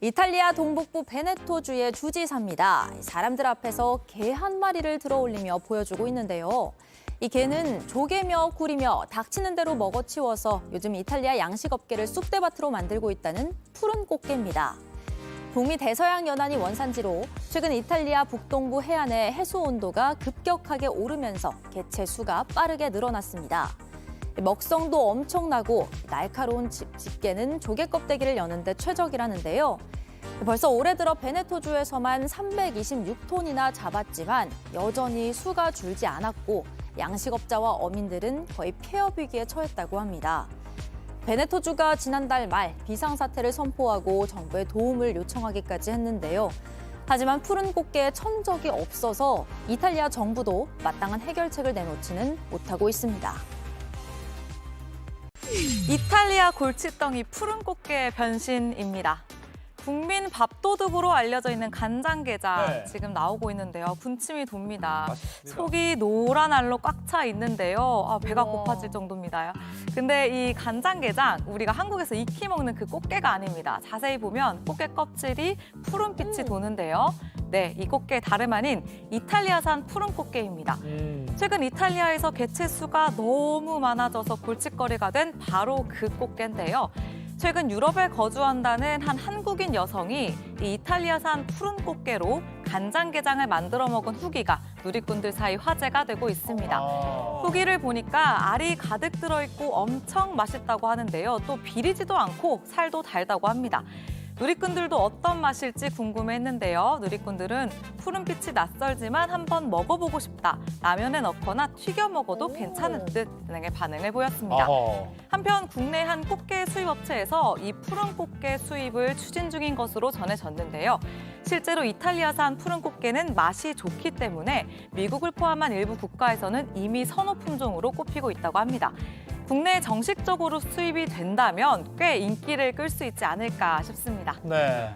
이탈리아 동북부 베네토주의 주지사입니다. 사람들 앞에서 개 한 마리를 들어올리며 보여주고 있는데요. 이 개는 조개며 굴이며 닥치는 대로 먹어치워서 요즘 이탈리아 양식업계를 쑥대밭으로 만들고 있다는 푸른 꽃게입니다. 북미 대서양 연안이 원산지로 최근 이탈리아 북동부 해안의 해수 온도가 급격하게 오르면서 개체 수가 빠르게 늘어났습니다. 먹성도 엄청나고 날카로운 집게는 조개 껍데기를 여는 데 최적이라는데요. 벌써 올해 들어 베네토주에서만 326톤이나 잡았지만 여전히 수가 줄지 않았고 양식업자와 어민들은 거의 폐업 위기에 처했다고 합니다. 베네토주가 지난달 말 비상사태를 선포하고 정부에 도움을 요청하기까지 했는데요. 하지만 푸른 꽃게에 천적이 없어서 이탈리아 정부도 마땅한 해결책을 내놓지는 못하고 있습니다. 이탈리아 골칫덩이 푸른 꽃게의 변신입니다. 국민 밥도둑으로 알려져 있는 간장게장 지금 나오고 있는데요. 군침이 돕니다. 맛있습니다. 속이 노란 알로 꽉 차 있는데요. 배가 고파질 정도입니다요. 근데 이 간장게장 우리가 한국에서 익히 먹는 그 꽃게가 아닙니다. 자세히 보면 꽃게 껍질이 푸른빛이 도는데요. 네, 이 꽃게 다름 아닌 이탈리아산 푸른 꽃게입니다. 최근 이탈리아에서 개체 수가 너무 많아져서 골칫거리가 된 바로 그 꽃게인데요. 최근 유럽에 거주한다는 한 한국인 여성이 이 이탈리아산 푸른 꽃게로 간장게장을 만들어 먹은 후기가 누리꾼들 사이 화제가 되고 있습니다. 후기를 보니까 알이 가득 들어있고 엄청 맛있다고 하는데요. 또 비리지도 않고 살도 달다고 합니다. 누리꾼들도 어떤 맛일지 궁금해했는데요. 누리꾼들은 푸른빛이 낯설지만 한번 먹어보고 싶다. 라면에 넣거나 튀겨 먹어도 괜찮은 듯 등의 반응을 보였습니다. 한편 국내 한 꽃게 수입업체에서 이 푸른 꽃게 수입을 추진 중인 것으로 전해졌는데요. 실제로 이탈리아산 푸른 꽃게는 맛이 좋기 때문에 미국을 포함한 일부 국가에서는 이미 선호 품종으로 꼽히고 있다고 합니다. 국내에 정식적으로 수입이 된다면 꽤 인기를 끌 수 있지 않을까 싶습니다. 네.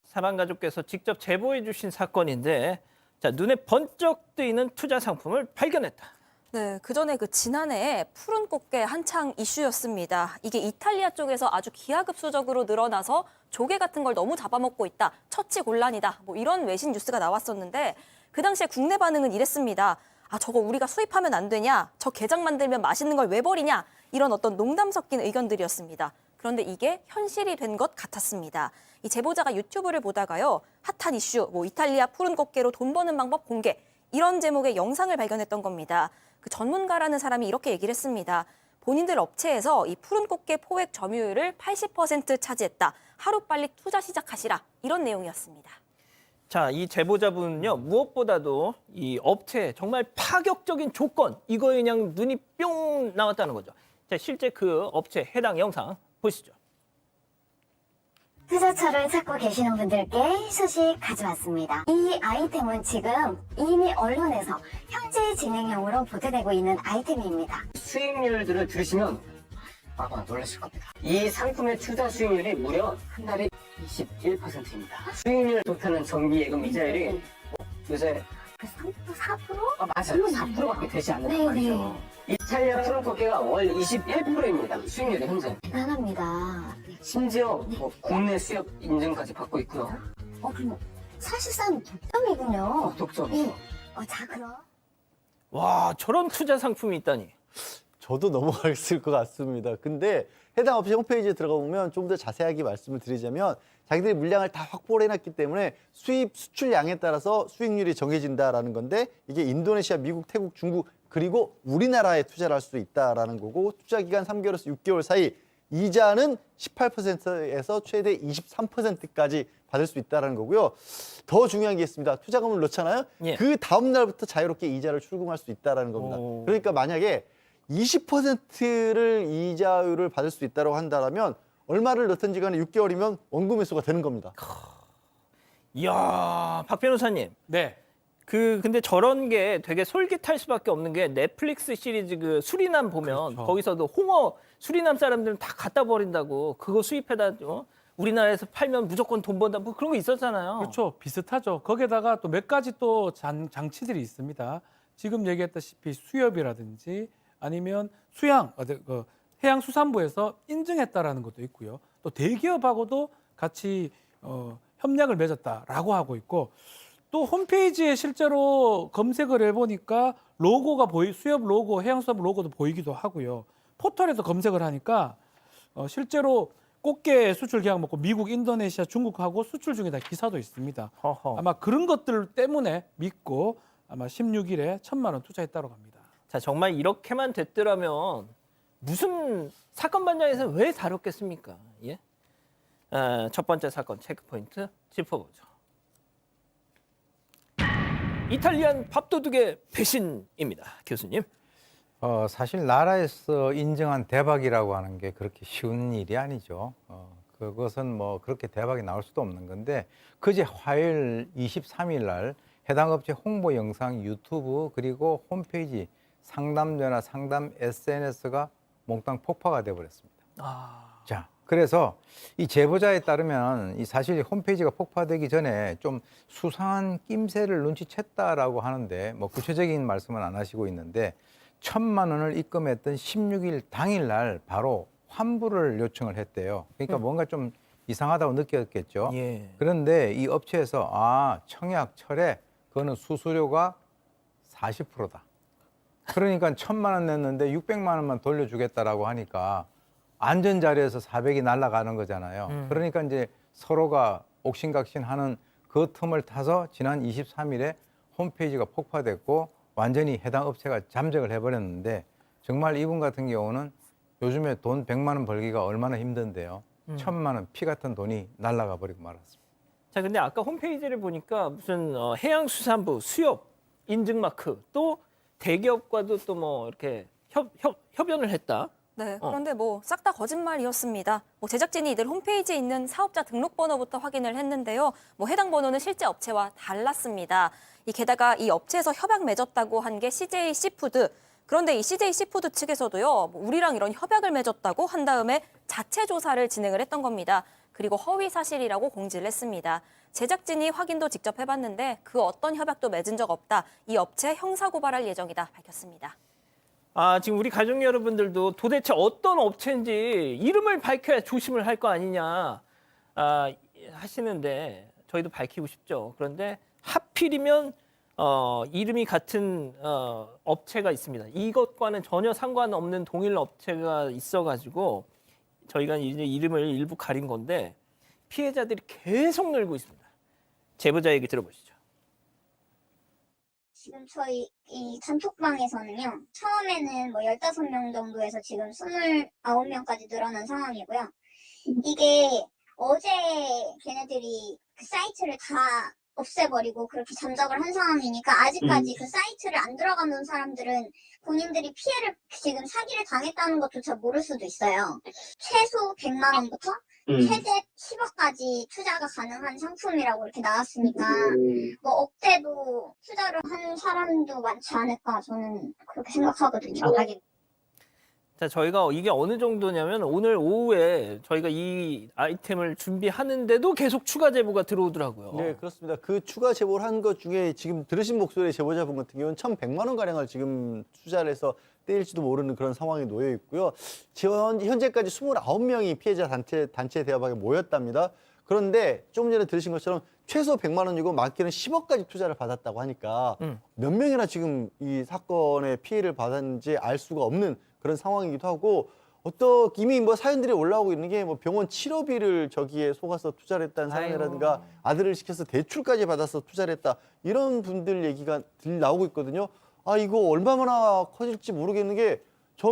사랑가족께서 직접 제보해 주신 사건인데 자, 눈에 번쩍 뜨이는 투자 상품을 발견했다. 네, 그전에 지난해에 푸른 꽃게 한창 이슈였습니다. 이게 이탈리아 쪽에서 아주 기하급수적으로 늘어나서 조개 같은 걸 너무 잡아먹고 있다, 처치곤란이다, 이런 외신 뉴스가 나왔었는데 그 당시에 국내 반응은 이랬습니다. 저거 우리가 수입하면 안 되냐? 저 게장 만들면 맛있는 걸 왜 버리냐? 이런 어떤 농담 섞인 의견들이었습니다. 그런데 이게 현실이 된 것 같았습니다. 이 제보자가 유튜브를 보다가요. 핫한 이슈, 이탈리아 푸른 꽃게로 돈 버는 방법 공개, 이런 제목의 영상을 발견했던 겁니다. 그 전문가라는 사람이 이렇게 얘기를 했습니다. 본인들 업체에서 이 푸른 꽃게 포획 점유율을 80% 차지했다. 하루빨리 투자 시작하시라. 이런 내용이었습니다. 자, 이 제보자분은요, 무엇보다도 이 업체의 정말 파격적인 조건, 이거에 그냥 눈이 뿅 나왔다는 거죠. 자, 실제 그 업체 해당 영상 보시죠. 투자처를 찾고 계시는 분들께 소식 가져왔습니다. 이 아이템은 지금 이미 언론에서 현재 진행형으로 보도되고 있는 아이템입니다. 수익률들을 들으시면 아마 놀라실 겁니다. 이 상품의 투자 수익률이 무려 한 달에 21%입니다. 수익률 좋다는 정기예금 이자율이 요새 4%? 맞아요. 4%밖에 되지 않는 말이죠. 이탈리아 푸른 꽃게가 월 21%입니다. 수익률이 현재. 대단합니다. 심지어 국내 수협 인증까지 받고 있고요. 그럼 사실상 독점이군요. 독점. 예. 자, 그럼. 와, 저런 투자 상품이 있다니. 저도 넘어갔을 것 같습니다. 근데 해당 업체 홈페이지에 들어가 보면 좀 더 자세하게 말씀을 드리자면 자기들이 물량을 다 확보를 해놨기 때문에 수입 수출량에 따라서 수익률이 정해진다라는 건데 이게 인도네시아, 미국, 태국, 중국 그리고 우리나라에 투자를 할 수 있다라는 거고 투자 기간 3개월에서 6개월 사이 이자는 18%에서 최대 23%까지 받을 수 있다는 거고요. 더 중요한 게 있습니다. 투자금을 넣잖아요. 예. 그 다음 날부터 자유롭게 이자를 출금할 수 있다는 겁니다. 그러니까 만약에 20%를 이자율을 받을 수 있다고 한다면 얼마를 넣든지 간에 6개월이면 원금 회수가 되는 겁니다. 이야, 박 변호사님. 네. 근데 저런 게 되게 솔깃할 수밖에 없는 게 넷플릭스 시리즈 그 수리남 보면 그렇죠. 거기서도 홍어 수리남 사람들은 다 갖다 버린다고 그거 수입해다 우리나라에서 팔면 무조건 돈 번다 그런 거 있었잖아요. 그렇죠. 비슷하죠. 거기에다가 또 몇 가지 또 장치들이 있습니다. 지금 얘기했다시피 수협이라든지 아니면 해양수산부에서 인증했다라는 것도 있고요. 또 대기업하고도 같이 협약을 맺었다라고 하고 있고 또 홈페이지에 실제로 검색을 해보니까 로고가 수협 로고, 해양수협 로고도 보이기도 하고요. 포털에서 검색을 하니까 실제로 꽃게 수출 계약 맺고 미국, 인도네시아, 중국하고 수출 중이다 기사도 있습니다. 허허. 아마 그런 것들 때문에 믿고 아마 16일에 1,000만 원 투자했다고 합니다. 자, 정말 이렇게만 됐더라면 무슨 사건 반장에서 왜 다뤘겠습니까? 예? 첫 번째 사건 체크 포인트 짚어보죠. 이탈리안 밥도둑의 배신입니다. 교수님. 사실 나라에서 인정한 대박이라고 하는 게 그렇게 쉬운 일이 아니죠. 그것은 뭐 그렇게 대박이 나올 수도 없는 건데 그제 화요일 23일 날 해당 업체 홍보 영상 유튜브 그리고 홈페이지 상담 전화 상담 SNS가 몽땅 폭파가 돼버렸습니다. 자, 그래서 이 제보자에 따르면 이 사실 홈페이지가 폭파되기 전에 좀 수상한 낌새를 눈치챘다라고 하는데 뭐 구체적인 말씀은 안 하시고 있는데 1,000만 원을 입금했던 16일 당일날 바로 환불을 요청을 했대요. 그러니까 뭔가 좀 이상하다고 느꼈겠죠. 예. 그런데 이 업체에서 청약 철회 그거는 수수료가 40%다. 그러니까 1,000만 원 냈는데 600만 원만 돌려주겠다라고 하니까 안전 자리에서 400이 날아가는 거잖아요. 그러니까 이제 서로가 옥신각신하는 그 틈을 타서 지난 23일에 홈페이지가 폭파됐고 완전히 해당 업체가 잠적을 해버렸는데 정말 이분 같은 경우는 요즘에 돈 100만 원 벌기가 얼마나 힘든데요. 1,000만 원 피 같은 돈이 날아가 버리고 말았습니다. 자, 근데 아까 홈페이지를 보니까 무슨 해양수산부 수협 인증마크 또 대기업과도 또 뭐 이렇게 협연을 했다. 네, 그런데 뭐 싹 다 거짓말이었습니다. 뭐 제작진이 이들 홈페이지에 있는 사업자 등록번호부터 확인을 했는데요. 뭐 해당 번호는 실제 업체와 달랐습니다. 게다가 이 업체에서 협약 맺었다고 한 게 CJ 시푸드. 그런데 이 CJ 시푸드 측에서도요, 뭐 우리랑 이런 협약을 맺었다고 한 다음에 자체 조사를 진행을 했던 겁니다. 그리고 허위 사실이라고 공지를 했습니다. 제작진이 확인도 직접 해봤는데 그 어떤 협약도 맺은 적 없다. 이 업체 형사고발할 예정이다 밝혔습니다. 지금 우리 가족 여러분들도 도대체 어떤 업체인지 이름을 밝혀야 조심을 할 거 아니냐 하시는데 저희도 밝히고 싶죠. 그런데 하필이면 이름이 같은 업체가 있습니다. 이것과는 전혀 상관없는 동일 업체가 있어가지고 저희가 이제 이름을 일부 가린 건데 피해자들이 계속 늘고 있습니다. 제보자 얘기 들어보시죠. 지금 저희 이 단톡방에서는요, 처음에는 뭐 15명 정도에서 지금 29명까지 늘어난 상황이고요. 이게 어제 걔네들이 그 사이트를 다 없애버리고 그렇게 잠적을 한 상황이니까 아직까지 그 사이트를 안 들어가는 사람들은 본인들이 피해를 지금 사기를 당했다는 것조차 모를 수도 있어요. 최소 100만 원부터 최대 10억까지 투자가 가능한 상품이라고 이렇게 나왔으니까 뭐 억대도 투자를 한 사람도 많지 않을까 저는 그렇게 생각하거든요. 자, 저희가 이게 어느 정도냐면 오늘 오후에 저희가 이 아이템을 준비하는데도 계속 추가 제보가 들어오더라고요. 네, 그렇습니다. 그 추가 제보를 한 것 중에 지금 들으신 목소리의 제보자분 같은 경우는 1,100만 원 가량을 지금 투자를 해서 떼일지도 모르는 그런 상황에 놓여 있고요. 현재까지 29명이 피해자 단체 대화방에 모였답니다. 그런데 좀 전에 들으신 것처럼 최소 100만 원이고 많게는 10억까지 투자를 받았다고 하니까 몇 명이나 지금 이 사건의 피해를 받았는지 알 수가 없는 그런 상황이기도 하고 이미 뭐 사연들이 올라오고 있는 게 뭐 병원 치료비를 저기에 속아서 투자를 했다는 사연이라든가 아들을 시켜서 대출까지 받아서 투자를 했다 이런 분들 얘기가 나오고 있거든요. 이거 얼마나 커질지 모르겠는 게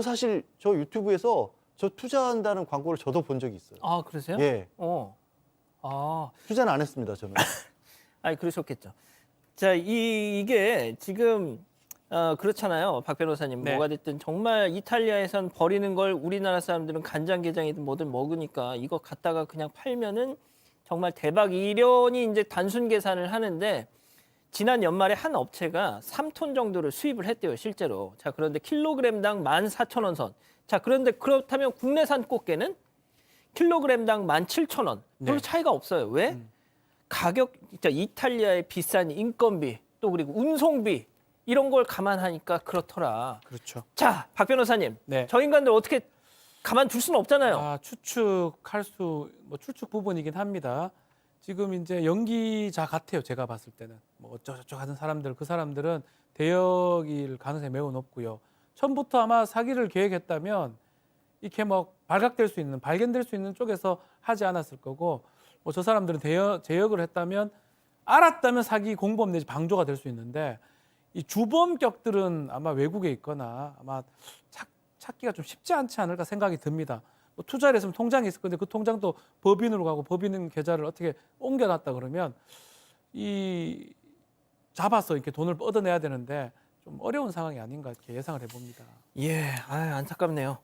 사실 저 유튜브에서 저 투자한다는 광고를 저도 본 적이 있어요. 그러세요? 예. 투자는 안 했습니다, 저는. 그러셨겠죠. 자, 이게 지금 그렇잖아요. 박 변호사님. 네. 뭐가 됐든 정말 이탈리아에선 버리는 걸 우리나라 사람들은 간장게장이든 뭐든 먹으니까 이거 갖다가 그냥 팔면은 정말 대박 이련이 이제 단순 계산을 하는데 지난 연말에 한 업체가 3톤 정도를 수입을 했대요, 실제로. 자, 그런데 킬로그램당 14,000원 선. 자, 그런데 그렇다면 국내산 꽃게는 킬로그램당 17,000원. 별로 네. 차이가 없어요. 왜? 가격, 진짜 이탈리아의 비싼 인건비, 또 그리고 운송비 이런 걸 감안하니까 그렇더라. 그렇죠. 자, 박 변호사님. 네. 저 인간들 어떻게 가만둘 수는 없잖아요. 추측 부분이긴 합니다. 지금 이제 연기자 같아요. 제가 봤을 때는 뭐 어쩌고저쩌고 하는 사람들, 그 사람들은 대역일 가능성이 매우 높고요. 처음부터 아마 사기를 계획했다면 이렇게 뭐 발각될 수 있는, 발견될 수 있는 쪽에서 하지 않았을 거고, 뭐 저 사람들은 제역을 했다면 알았다면 사기 공범 내지 방조가 될 수 있는데, 이 주범격들은 아마 외국에 있거나 아마 찾기가 좀 쉽지 않지 않을까 생각이 듭니다. 뭐 투자를 했으면 통장이 있을 건데 그 통장도 법인으로 가고 법인 계좌를 어떻게 옮겨놨다 그러면 이 잡아서 이렇게 돈을 뻗어내야 되는데 좀 어려운 상황이 아닌가 이렇게 예상을 해봅니다. 예, 안타깝네요.